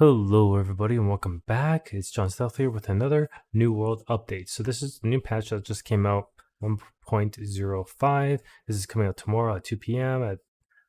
Hello everybody and welcome back. It's Jonstealth here with another New World update. So this is the new patch that just came out 1.05. This is coming out tomorrow at 2 p.m. at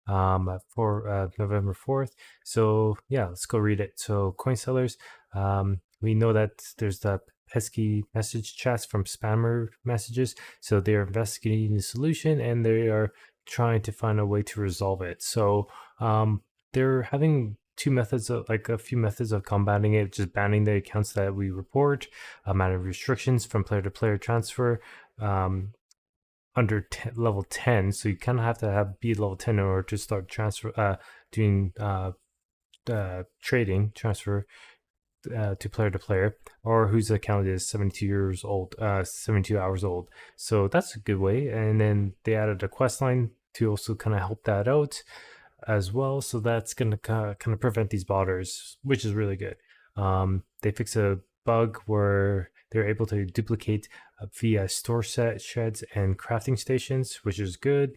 November 4th. So yeah, let's go read it. So coin sellers, we know that there's the pesky message chats from spammer messages. So they're investigating the solution and they are trying to find a way to resolve it. So they're having a few methods of combating it, just banning the accounts that we report, amount of restrictions from player to player transfer, under level 10, so you kind of have to be level 10 in order to start doing trading transfer to player, or whose account is 72 hours old. So that's a good way. And then they added a quest line to also kind of help that out as well. So that's going to kind of prevent these botters, which is really good. They fix a bug where they're able to duplicate via store sheds and crafting stations, which is good.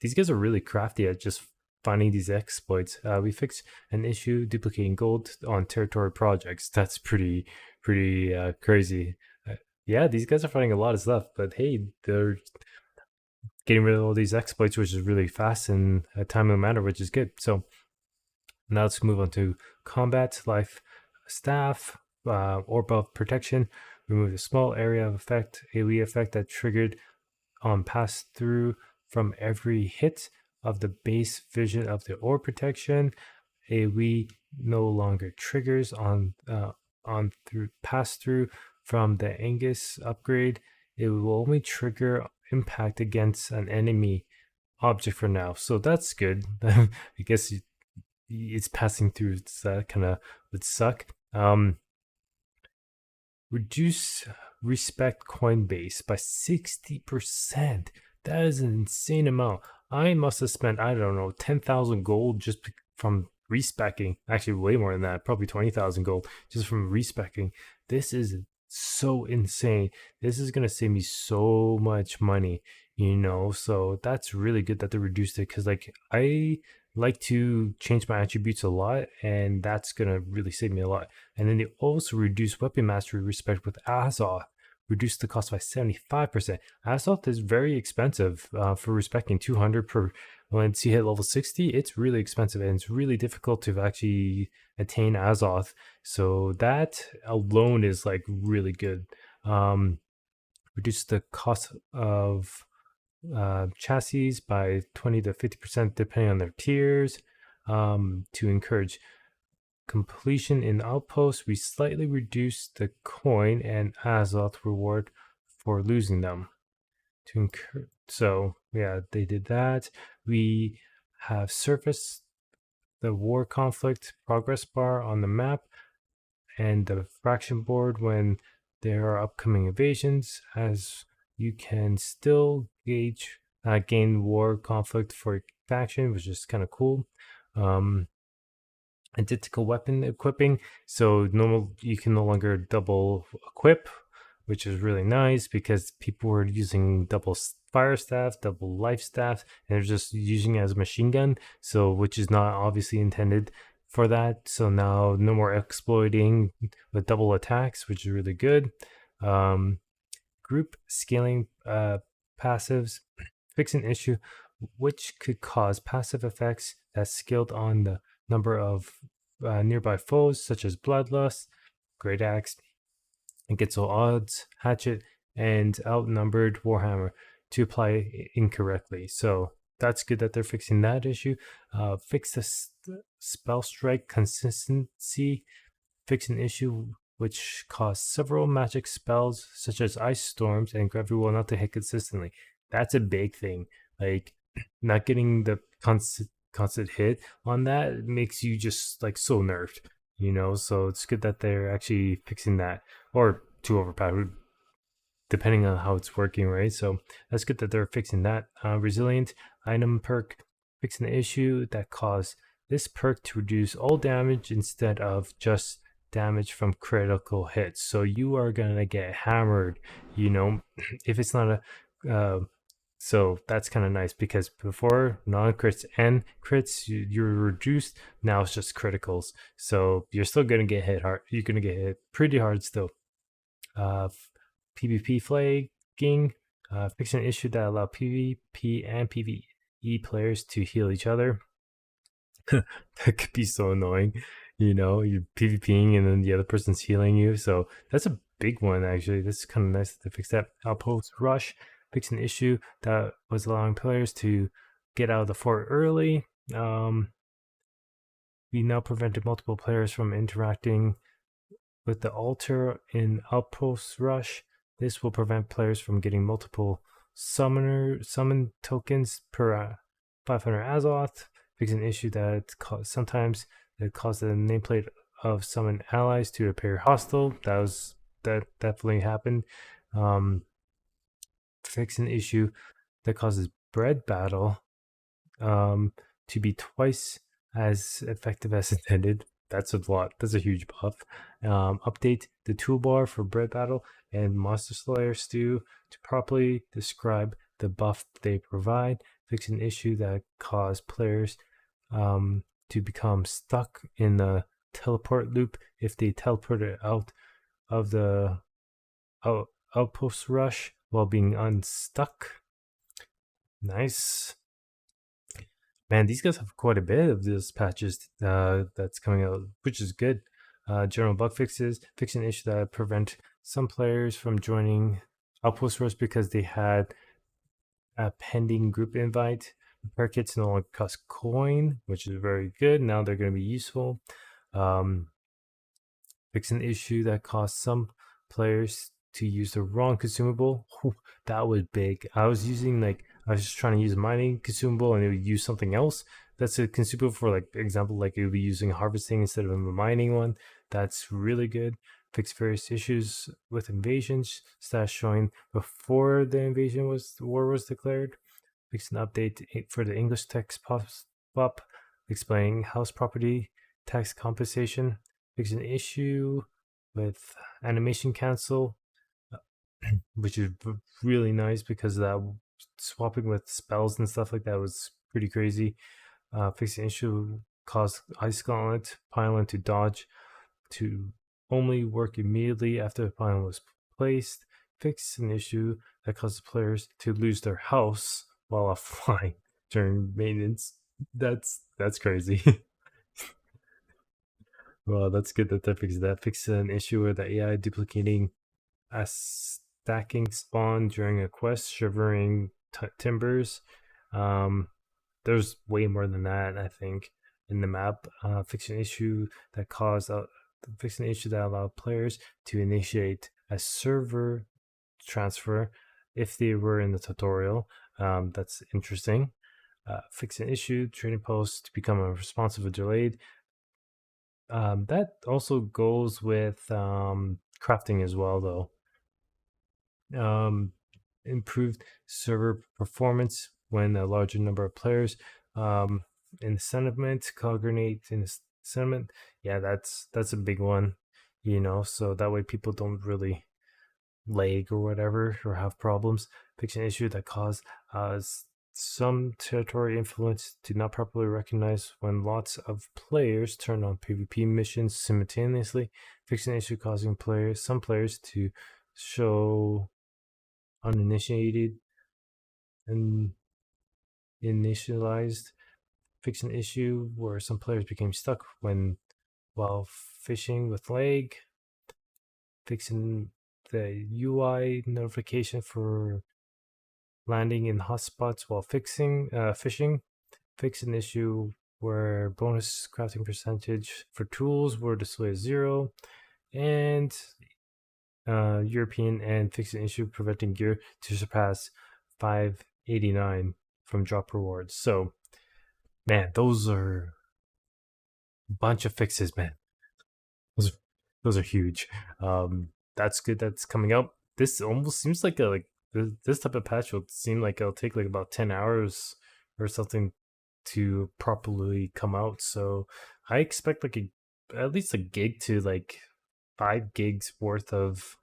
These guys are really crafty at just finding these exploits. We fixed an issue duplicating gold on territory projects. That's pretty crazy. Yeah, these guys are finding a lot of stuff, but hey, they're getting rid of all these exploits, which is really fast in a timely manner, which is good. So now let's move on to combat life staff. Orb of protection. Remove a small area of effect, AoE effect that triggered on pass through from every hit of the base vision of the orb protection. AoE no longer triggers on through pass through from the Angus upgrade. It will only trigger impact against an enemy object for now. So that's good. I guess it's passing through, so that kind of would suck. Reduce respect coin base by 60%. That is an insane amount. I must have spent, I don't know, 10,000 gold just from respecking. Actually, way more than that, probably 20,000 gold just from respecking. This is so insane. This is going to save me so much money, so that's really good that they reduced it, because I like to change my attributes a lot, and that's gonna really save me a lot. And then they also reduce weapon mastery respect with Azoth, reduce the cost by 75%. Azoth is very expensive for respecting 200 per. Once you hit level 60, it's really expensive, and it's really difficult to actually attain Azoth. So that alone is really good. Reduce the cost of chassis by 20 to 50% depending on their tiers. To encourage completion in outposts, we slightly reduce the coin and Azoth reward for losing them. So yeah, they did that. We have surfaced the war conflict progress bar on the map and the fraction board when there are upcoming invasions, as you can still gain war conflict for faction, which is kind of cool. Identical weapon equipping, so you can no longer double equip, which is really nice because people were using double fire staff, double life staff, and they're just using it as a machine gun, so which is not obviously intended for that. So now no more exploiting with double attacks, which is really good. Group scaling passives, fix an issue which could cause passive effects that scaled on the number of nearby foes, such as Bloodlust, Great Axe, and Gitzel Odds, Hatchet, and Outnumbered Warhammer to apply incorrectly. So that's good that they're fixing that issue. Fix the spell strike consistency, fix an issue which caused several magic spells such as ice storms and gravity will not to hit consistently. That's a big thing. Not getting the constant hit on that makes you just so nerfed, so it's good that they're actually fixing that, or too overpowered depending on how it's working, right? So that's good that they're fixing that. Resilient item perk, fixing the issue that caused this perk to reduce all damage instead of just damage from critical hits. So you are gonna get hammered, if it's not a So that's kind of nice because before non-crits and crits, you're reduced. Now it's just criticals. So you're still going to get hit hard. You're going to get hit pretty hard still. PvP flagging, fixing an issue that allow PvP and PvE players to heal each other. That could be so annoying. You're PvPing and then the other person's healing you. So that's a big one, actually. That's kind of nice to fix that. Outpost rush, fix an issue that was allowing players to get out of the fort early. We now prevented multiple players from interacting with the altar in Outpost Rush. This will prevent players from getting multiple summon tokens per 500 Azoth. Fix an issue that sometimes it caused the nameplate of summon allies to appear hostile. That definitely happened. Fix an issue that causes bread battle to be twice as effective as intended. That's a lot. That's a huge buff. Update the toolbar for bread battle and monster slayer stew to properly describe the buff they provide. Fix an issue that caused players to become stuck in the teleport loop if they teleported out of the outpost rush while being unstuck. Nice. Man, these guys have quite a bit of these patches that's coming out, which is good. General bug fixes, fix an issue that prevent some players from joining Outpost Rush because they had a pending group invite. Repair kits no longer cost coin, which is very good. Now they're going to be useful. Fix an issue that caused some players to use the wrong consumable. That was big. I was just trying to use a mining consumable and it would use something else. That's a consumable for example, it would be using harvesting instead of a mining one. That's really good. Fix various issues with invasions. Stats showing before the war was declared. Fix an update for the English text pop-up explaining house property tax compensation. Fix an issue with animation cancel, which is really nice because that swapping with spells and stuff like that was pretty crazy. Fix an issue caused Ice Gauntlet pylon to dodge to only work immediately after the pylon was placed. Fix an issue that causes players to lose their house while offline during maintenance. That's crazy. Well, that's good that they fixed that. Fix an issue with the AI duplicating a stacking spawn during a quest, shivering timbers. There's way more than that, I think, in the map. Fix an issue that allowed players to initiate a server transfer if they were in the tutorial. That's interesting. Fix an issue, trading posts to become responsive or delayed. That also goes with crafting as well, though. Improved server performance when a larger number of players in the sentiment congregate in the sentiment. Yeah, that's a big one, so that way people don't really lag or whatever or have problems. Fix an issue that caused some territory influence to not properly recognize when lots of players turn on PvP missions simultaneously. Fix an issue causing some players to show uninitiated and initialized. Fix an issue where some players became stuck while fishing with lag. Fixing the UI notification for landing in hotspots while fishing. Fix an issue where bonus crafting percentage for tools were displayed as 0, and European, and fix an issue preventing gear to surpass 589 from drop rewards. So, man, those are a bunch of fixes, man. Those are huge. That's good. That's coming up. This almost seems like this type of patch will seem like it'll take about 10 hours or something to properly come out. So I expect at least a gig to 5 gigs worth of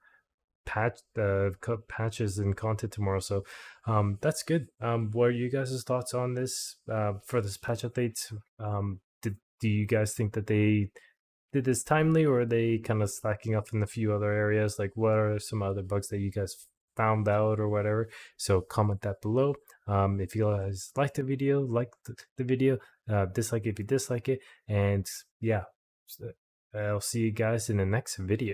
patches and content tomorrow. So that's good. What are you guys' thoughts on this for this patch update? Do you guys think that they did this timely, or are they kind of slacking up in a few other areas? Like, what are some other bugs that you guys found out or whatever? So comment that below. If you guys like the video, like the video, dislike if you dislike it, and yeah, I'll see you guys in the next video.